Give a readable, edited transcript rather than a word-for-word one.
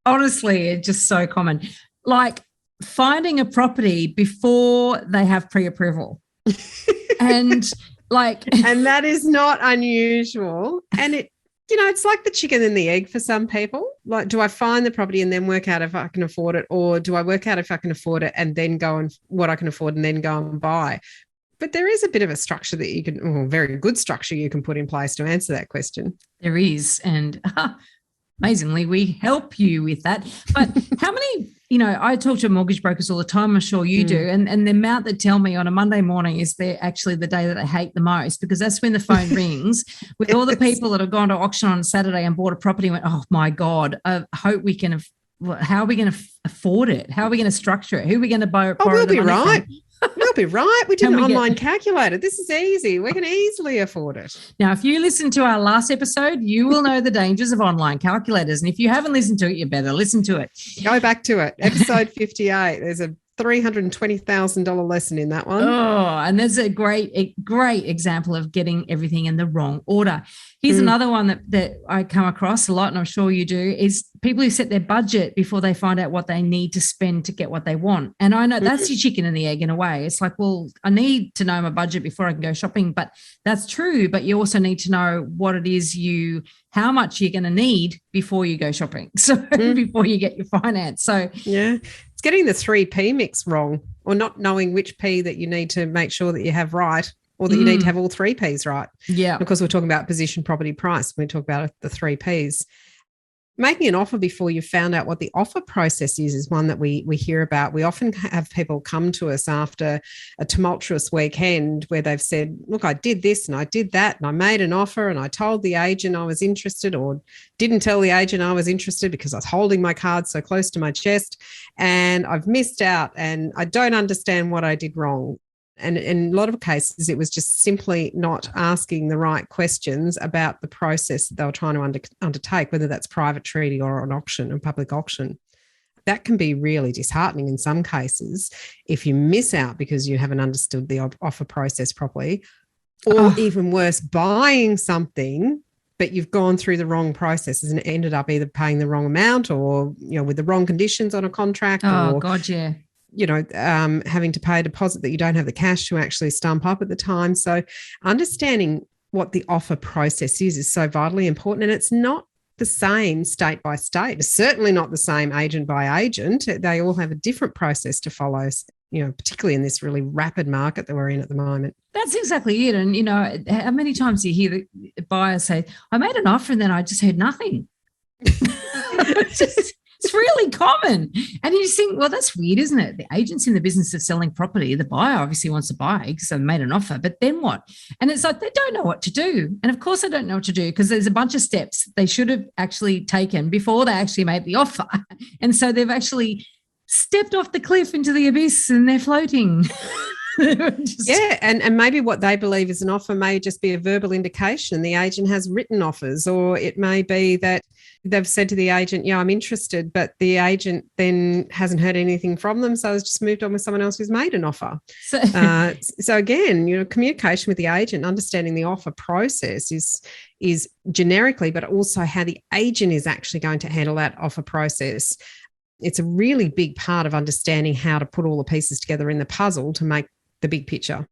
Honestly, it's just so common. Like finding a property before they have pre-approval. And like, and that is not unusual. And it's like the chicken and the egg for some people. Like, do I find the property and then work out if I can afford it? Or do I work out if I can afford it and then go and what I can afford and then go and buy? But there is a bit of a structure that you can, very good structure you can put in place to answer that question. There is. And amazingly, we help you with that. But how many, I talk to mortgage brokers all the time, I'm sure you do. And the amount that tell me on a Monday morning is actually the day that I hate the most, because that's when the phone rings with all the people that have gone to auction on Saturday and bought a property and went, oh my God, I hope we can, how are we going to afford it? How are we going to structure it? Who are we going to borrow we'll the be money right. from? We'll be right. We did an online calculator. This is easy. We can easily afford it. Now, if you listen to our last episode, you will know the dangers of online calculators. And if you haven't listened to it, you better listen to it. Go back to it. Episode 58. There's a $320,000 lesson in that one. Oh, and there's a great example of getting everything in the wrong order. Here's another one that I come across a lot, and I'm sure you do, is people who set their budget before they find out what they need to spend to get what they want. And I know that's your chicken and the egg in a way. It's like, well, I need to know my budget before I can go shopping, but that's true. But you also need to know what it is how much you're going to need before you go shopping. So before you get your finance. So yeah. It's getting the 3P mix wrong, or not knowing which P that you need to make sure that you have right, or that you need to have all 3 Ps right. Yeah. Because we're talking about position, property, price. We talk about the 3 Ps. Making an offer before you've found out what the offer process is one that we hear about. We often have people come to us after a tumultuous weekend where they've said, look, I did this and I did that and I made an offer and I told the agent I was interested, or didn't tell the agent I was interested because I was holding my cards so close to my chest and I've missed out and I don't understand what I did wrong. And in a lot of cases, it was just simply not asking the right questions about the process that they were trying to undertake, whether that's private treaty or an auction, a public auction. That can be really disheartening in some cases if you miss out because you haven't understood the offer process properly, or even worse, buying something but you've gone through the wrong processes and ended up either paying the wrong amount or, with the wrong conditions on a contract. Oh, God, yeah. Having to pay a deposit that you don't have the cash to actually stump up at the time. So understanding what the offer process is so vitally important. And it's not the same state by state. It's certainly not the same agent by agent. They all have a different process to follow, particularly in this really rapid market that we're in at the moment. That's exactly it. And, how many times do you hear the buyer say, I made an offer and then I just heard nothing. It's really common. And you just think, well, that's weird, isn't it? The agent's in the business of selling property. The buyer obviously wants to buy because they've made an offer, but then what? And it's like, they don't know what to do. And of course they don't know what to do because there's a bunch of steps they should have actually taken before they actually made the offer. And so they've actually stepped off the cliff into the abyss and they're floating. And maybe what they believe is an offer may just be a verbal indication. The agent has written offers, or it may be that they've said to the agent, I'm interested, but the agent then hasn't heard anything from them, so has just moved on with someone else who's made an offer. So again, communication with the agent, understanding the offer process is generically, but also how the agent is actually going to handle that offer process. It's a really big part of understanding how to put all the pieces together in the puzzle to make the big picture.